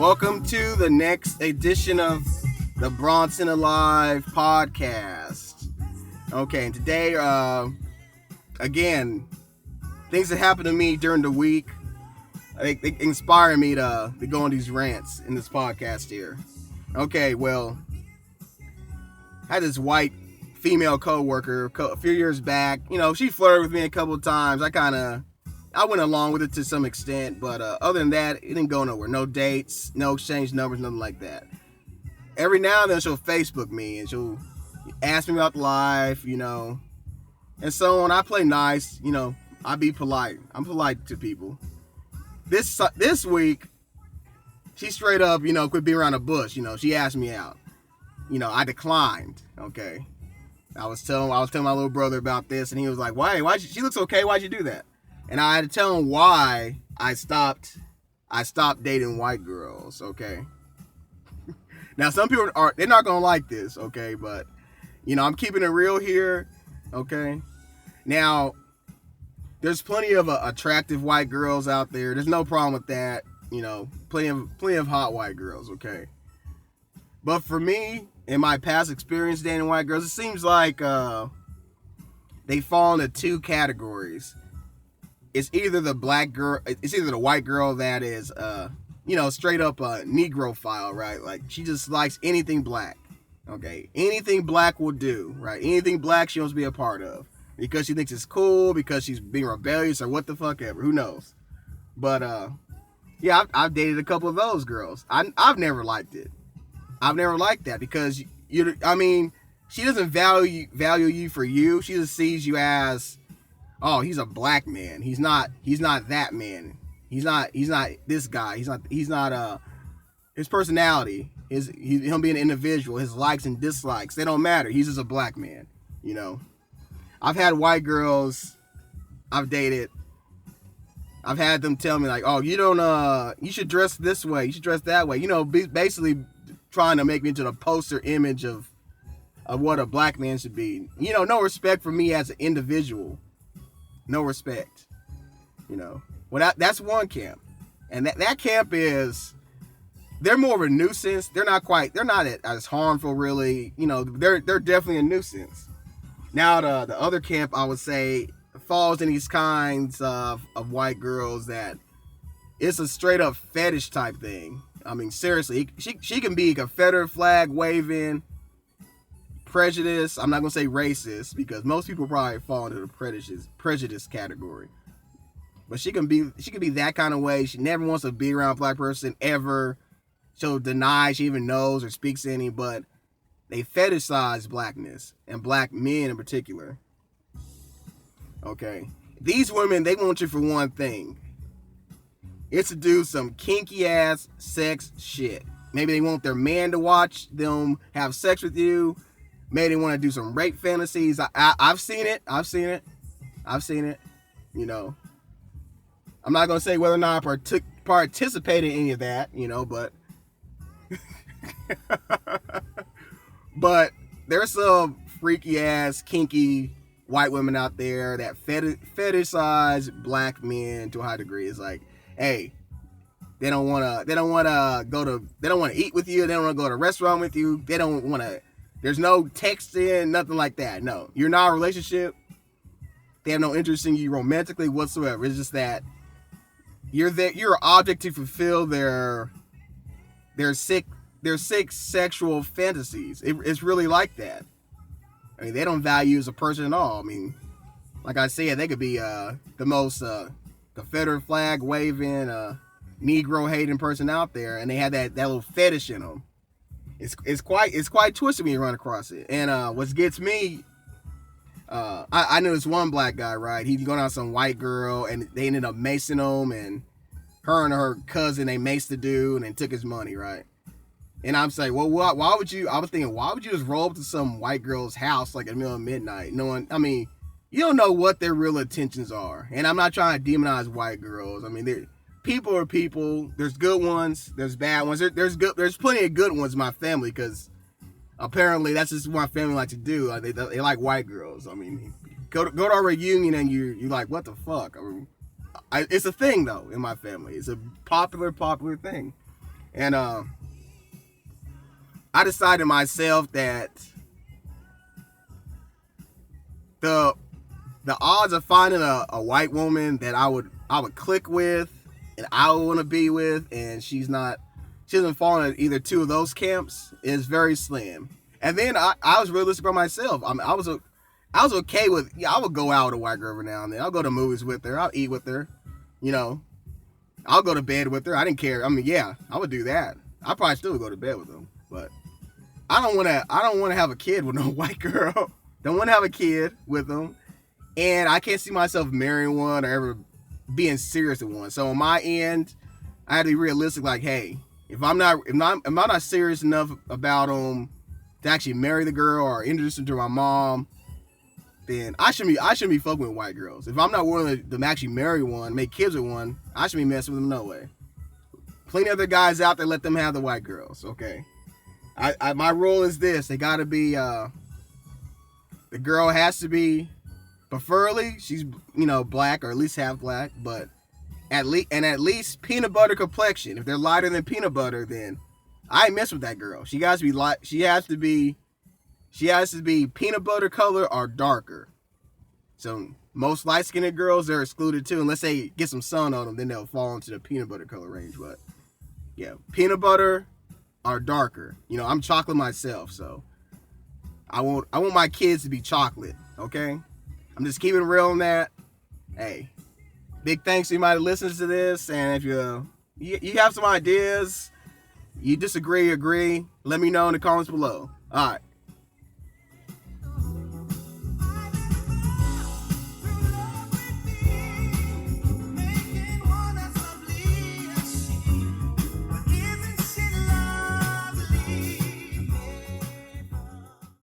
Welcome to the next edition of the Bronson Alive podcast. Okay, and today, again, things that happened to me during the week, they inspire me to go on these rants in this podcast here. Okay, well, I had this white female co-worker a few years back. You know, she flirted with me a couple of times. I went along with it to some extent, but other than that, it didn't go nowhere. No dates, no exchange numbers, nothing like that. Every now and then she'll Facebook me and she'll ask me about life, you know, and so on. I play nice, you know, I be polite. I'm polite to people. This week, she straight up, you know, quit being around the bush. You know, she asked me out. You know, I declined. Okay, I was telling my little brother about this, and he was like, "Why? She looks okay. Why'd you do that?" And I had to tell him why I stopped dating white girls. Okay. Now some people they're not gonna like this. Okay, but you know, I'm keeping it real here. Okay. Now, there's plenty of attractive white girls out there. There's no problem with that. You know, plenty of hot white girls. Okay. But for me, in my past experience dating white girls, it seems like they fall into two categories. It's either the white girl that is, you know, straight up a negrophile, right? Like, she just likes anything black, okay? Anything black will do, right? Anything black she wants to be a part of. Because she thinks it's cool, because she's being rebellious, or what the fuck ever. Who knows? But, yeah, I've dated a couple of those girls. I've never liked it. I've never liked that, because, she doesn't value you for you. She just sees you as, oh, he's a black man. He's not that man. He's not this guy. He's not his personality, him being an individual, his likes and dislikes, they don't matter. He's just a black man, you know. I've had white girls I've dated. I've had them tell me like, "Oh, you should dress this way. You should dress that way." You know, basically trying to make me into the poster image of what a black man should be. You know, no respect for me as an individual. No respect, you know. Well, that's one camp, and that camp is, they're more of a nuisance. They're not as harmful, really. You know, they're definitely a nuisance. Now the other camp, I would say, falls in these kinds of white girls that it's a straight up fetish type thing. I mean, seriously, she can be a Confederate flag waving, prejudice. I'm not gonna say racist, because most people probably fall into the prejudice category. But she can be that kind of way. She never wants to be around a black person ever. She'll deny she even knows or speaks any, but they fetishize blackness, and black men in particular. Okay. These women, they want you for one thing. It's to do some kinky ass sex shit. Maybe they want their man to watch them have sex with you. Maybe they want to do some rape fantasies. I've seen it. You know, I'm not going to say whether or not I participated in any of that, you know, but but there's some freaky ass, kinky white women out there that fetishize black men to a high degree. It's like, hey, they don't want to eat with you. They don't want to go to a restaurant with you. They don't want to. There's no texting, nothing like that. No, you're not in a relationship. They have no interest in you romantically whatsoever. It's just that you're an object to fulfill their sick sexual fantasies. It's really like that. I mean, they don't value you as a person at all. I mean, like I said, they could be the most Confederate flag waving, Negro hating person out there, and they have that little fetish in them. It's quite twisted when you run across it. And what gets me, I knew this one black guy, right? He'd gone out with some white girl, and they ended up macing him, and her cousin, they maced the dude, and they took his money, right? And I'm saying, well, why would you just roll up to some white girl's house like in the middle of midnight? You don't know what their real intentions are. And I'm not trying to demonize white girls. I mean, people are people. There's good ones. There's bad ones. There's plenty of good ones in my family, because apparently that's just what my family likes to do. They like white girls. I mean, go to our reunion and you're like, what the fuck? It's a thing though in my family. It's a popular thing. And I decided myself that the odds of finding a white woman that I would click with and I would want to be with, and she doesn't fall in either two of those camps, is very slim. And then I was realistic about myself. I was okay with, I would go out with a white girl every now and then. I'll go to movies with her. I'll eat with her. I'll go to bed with her. I didn't care. I mean, yeah, I would do that. I probably still would go to bed with them, but I don't want to have a kid with no white girl. Don't want to have a kid with them, and I can't see myself marrying one or ever being serious with one. So on my end, I had to be realistic. Like, hey, if I'm not serious enough about them to actually marry the girl or introduce them to my mom, then I shouldn't be fucking with white girls. If I'm not willing to actually marry one, make kids with one, I shouldn't be messing with them no way. Plenty of other guys out there, let them have the white girls, okay? My rule is this: they gotta be the girl has to be, preferably she's black or at least half black, but at least peanut butter complexion. If they're lighter than peanut butter, then I ain't mess with that girl. She has to be light. She has to be peanut butter color or darker. So most light-skinned girls, they're excluded too, unless they get some sun on them, then they'll fall into the peanut butter color range. But yeah, peanut butter or darker. I'm chocolate myself, so I want my kids to be chocolate. Okay, I'm just keeping it real on that. Hey, big thanks to anybody that listens to this, and if you have some ideas, you disagree, agree, let me know in the comments below. All right.